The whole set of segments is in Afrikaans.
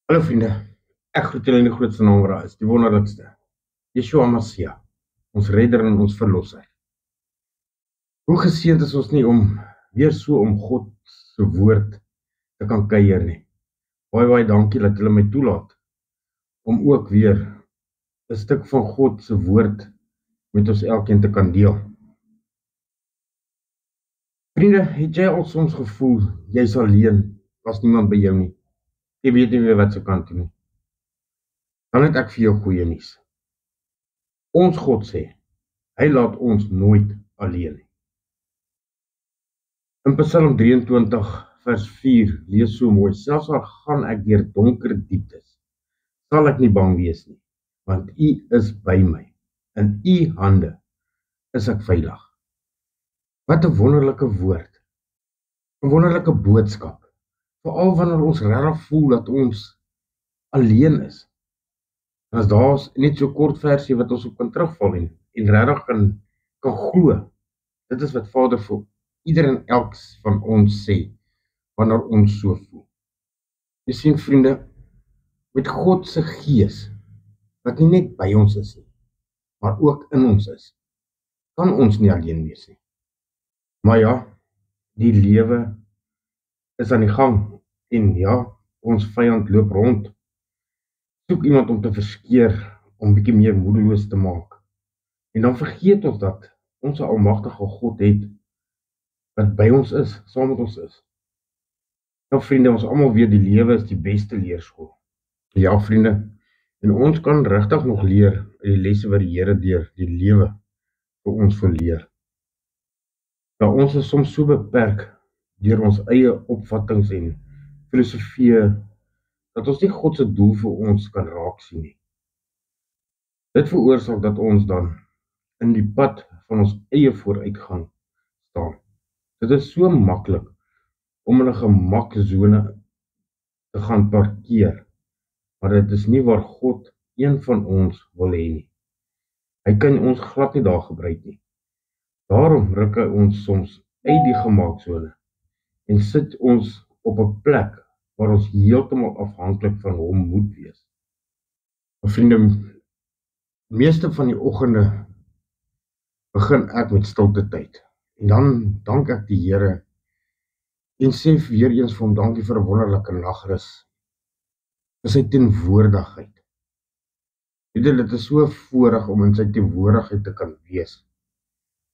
Hallo vriende, ek groet julle in die grootste naam wat daar is, die wonderlikste, Yeshua Mashiach, ons redder en ons verlosser. Hoe geseënd is ons nie om weer so om God se woord te kan kuier nie. Baie dankie dat julle my toelaat om ook weer 'n stuk van God se woord met ons elkeen te kan deel. Vriende, het jy al soms gevoel jy's alleen, was niemand by jou nie? Jy weet nie meer wat se kant toe nie. Dan het ek vir jou goeie nuus. Ons God sê, hy laat ons nooit alleen nie. In Psalm 23 vers 4 lees so mooi, selfs al gaan ek deur donker dieptes, sal ek nie bang wees nie, want U is by my. In U hande is ek veilig. Wat 'n wonderlike woord. 'n Wonderlike boodskap. Veral wanneer ons regtig voel dat ons alleen is. As daar's net so kort versie wat ons op kan terugval en regtig kan glo. Dit is wat Vader vir ieder en elk van ons sê wanneer ons so voel. Jy sien vriende, met God se gees wat nie net by ons is nie, maar ook in ons is, kan ons nie alleen wees nie. Maar ja, die lewe is aan die gang en ja, ons vyand loop rond. Soek iemand om te verskeer, om bietjie meer moedeloos te maak. En dan vergeet ons dat ons 'n almagtige God het wat by ons is, saam met ons is. Nou vriende, ons almal weet die lewe is die beste leerskool. Ja vriende, en ons kan regtig nog leer uit die lesse wat die Here deur die lewe vir ons wil leer. Nou ons is soms so beperk deur ons eie opvattings en filosofieë dat ons nie God se doel vir ons kan raak sien nie. Dit veroorsaak dat ons dan in die pad van ons eie vooruitgang staan. Dit is so maklik om in 'n gemaksone te gaan parkeer, maar dit is nie waar God een van ons wil hê nie. Hy kan ons glad nie daar gebruik nie. Daarom ruk hy ons soms uit die gemaksone en sit ons op 'n plek waar ons heeltemal afhanklik van hom moet wees. Vriende, meeste van die oggende begin ek met stilte tyd. En dan dank ek die Here en sê weer eens vir hom dankie vir 'n wonderlike nagrus, vir sy teenwoordigheid. Dit is so 'n voorreg om in sy teenwoordigheid te kan wees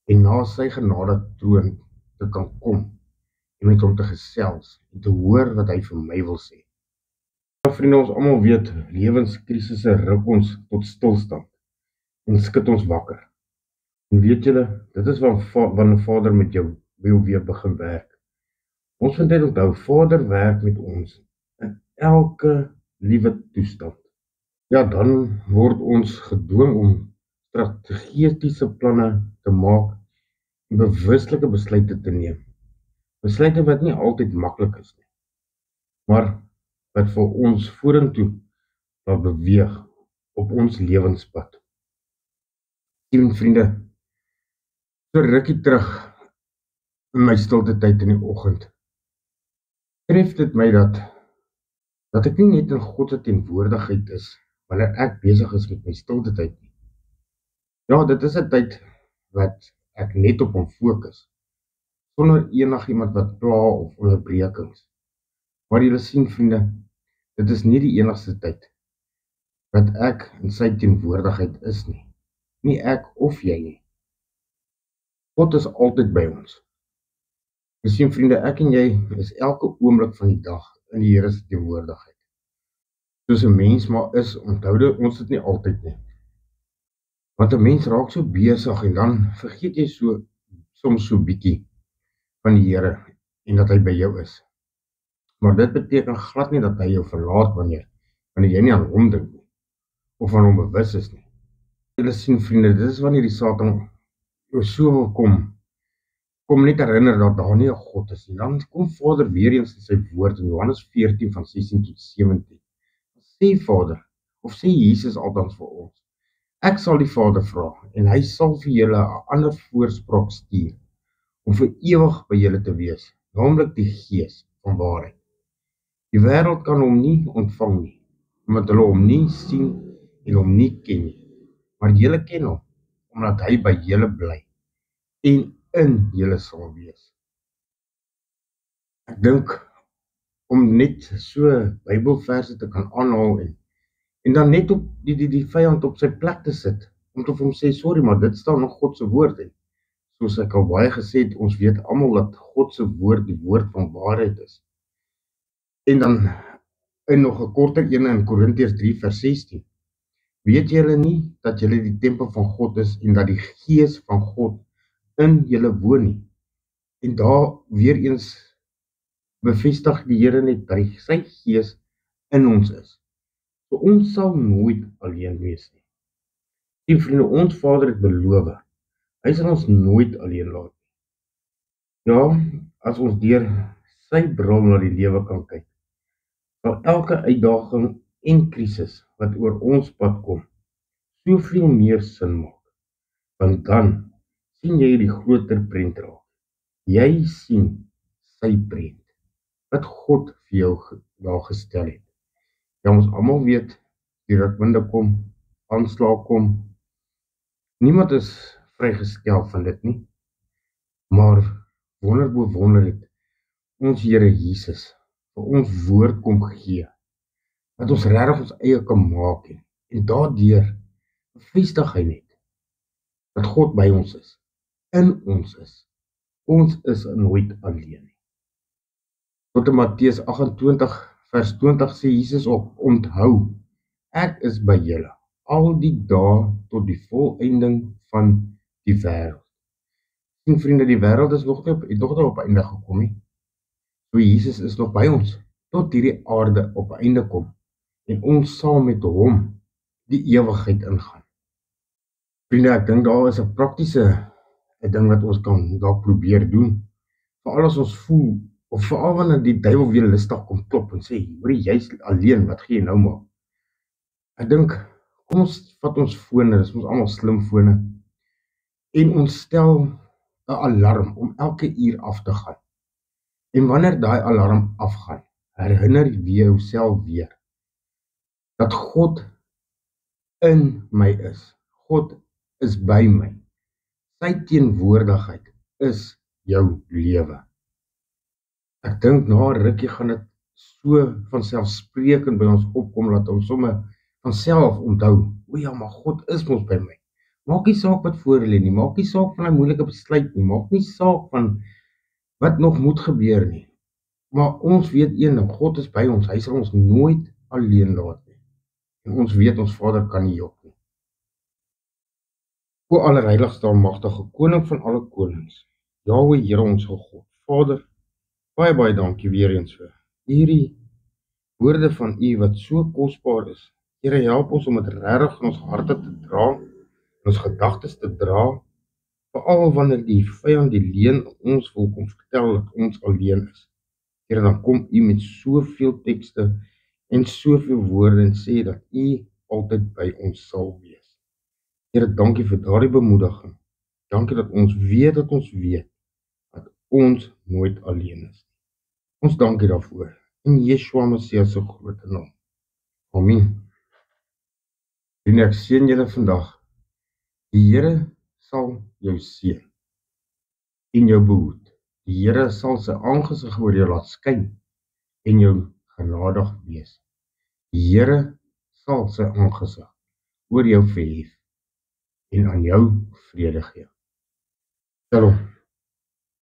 en na sy genade troon te kan kom en met hom te gesels en te hoor wat hy vir my wil sê. Nou vriende, ons almal weet, lewenskrisisse ruk ons tot stilstand en skud ons wakker. En weet julle, dit is wanneer Vader met jou weer begin werk. Ons moet net onthou, Vader werk met ons in elke liewe toestand. Ja, dan word ons gedwing om strategiese planne te maak en bewuslike besluite te neem. Besluite wat nie altyd maklik is nie, maar wat vir ons vorentoe laat beweeg op ons lewenspad. Sien vriende, so rukkie terug in my stilte tyd in die oggend, tref dit my dat ek nie net in God se teenwoordigheid is wanneer ek besig is met my stilte tyd nie. Ja, dit is 'n tyd wat ek net op hom fokus, sonder enigiemand wat pla of onderbrekings. Maar julle sien vriende, dit is nie die enigste tyd wat ek in sy teenwoordigheid is nie. Nie ek of jy nie. God is altyd by ons. Jy sien vriende, ek en jy is elke oomblik van die dag in die Here se teenwoordigheid. Soos 'n mens maar is, onthou ons dit nie altyd nie. Want 'n mens raak so besig en dan vergeet jy soms so bietjie van die Here en dat hy by jou is. Maar dit beteken glad nie dat hy jou verlaat wanneer jy nie aan hom dink nie, of aan hom bewus is nie. Julle sien vriende, dit is wanneer die Satan jou so wil kom net herinner dat daar nie 'n God is nie. Dan kom Vader weer eens in sy woord in Johannes 14 van 16 tot 17. Sê Vader, of sê Jesus altans vir ons, ek sal die Vader vra en hy sal vir julle 'n ander voorspraak stuur om vir ewig by julle te wees, naamlik die Gees van waarheid. Die wêreld kan hom nie ontvang nie, omdat hulle hom nie sien en hom nie ken nie. Maar julle ken hom, omdat hy by julle bly en in julle sal wees. Ek dink om net so Bybelverse te kan aanhaal en dan net op die vyand op sy plek te sit, om te vir hom sê, sorry, maar dit staan nog God se woord en soos ek al baie gesê het, ons weet almal dat God se woord die woord van waarheid is. En dan in nog 'n korter een in Korintiërs 3 vers 16. Weet julle nie dat julle die tempel van God is en dat die Gees van God in julle woon nie? En daar weer eens bevestig die Here net dat sy Gees in ons is. So ons sal nooit alleen wees nie. En vriende, ons Vader het beloof, hy sal ons nooit alleen laat nie. Ja, as ons deur sy bril na die lewe kan kyk, sal elke uitdaging en krisis wat oor ons pad kom, soveel meer sin maak. Want dan sien jy die groter prent raak. Jy sien sy prent wat God vir jou daar gestel het. Ja, ons almal weet, die rukwind kom, aanslag kom. Niemand is vrygestel van dit nie. Maar wonder bo wonder het ons Here Jesus vir ons woord kom gee, wat ons regtig ons eie kan maak en daardeur bevestig hy net dat God by ons is, in ons is. Ons is nooit alleen nie. Tot in Matteus 28 vers 20 sê Jesus op, onthou, ek is by julle al die dae tot die volëinding van die wêreld. En vriende, die wêreld is nog nie op einde gekom nie. So Jesus is nog by ons tot hierdie aarde op einde kom en ons saam met hom die ewigheid ingaan. Vriende, ek dink daar is 'n praktiese ding wat ons kan dalk probeer doen. Veral as ons voel, of veral wanneer die duiwel weer lustig kom klop en sê, hoor jy's alleen, wat gaan jy nou maak? Ek dink, kom ons vat ons fone, dis ons almal slim fone, en ons stel 'n alarm om elke uur af te gaan. En wanneer daai alarm afgaan, herinner jy jouself weer dat God in my is. God is by my. Sy teenwoordigheid is jou lewe. Ek dink na 'n rukkie gaan dit so vanselfsprekend by ons opkom dat ons sommer van self onthou, o ja, maar God is mos by my. Maak nie saak wat voor lê nie, maak nie saak van 'n moeilike besluit nie, maak nie saak van wat nog moet gebeur nie. Maar ons weet een ding, God is by ons, hy sal ons nooit alleen laat nie. En ons weet ons Vader kan nie jok nie. O allerheiligste almagtige koning van alle konings, Jahwe Here ons God, Vader, baie dankie weer eens vir hierdie woorde van U wat so kosbaar is. Here, help ons om dit regtig in ons harte te dra, in ons gedagtes te dra, veral wanneer die vyand die leuen ons wil kom vertel dat ons alleen is. Here, dan kom U met soveel tekste en soveel woorde en sê dat U altyd by ons sal wees. Here, dankie vir daardie bemoediging. Dankie dat ons weet dat ons nooit alleen is. Ons dankie daarvoor. In Yeshua Messia se groot naam. Amen. En ek seën julle vandag. Die Here sal jou seën en jou behoed. Die Here sal sy aangesig oor jou laat skyn en jou genadig wees. Die Here sal sy aangesig oor jou verhef en aan jou vrede gee. Shalom.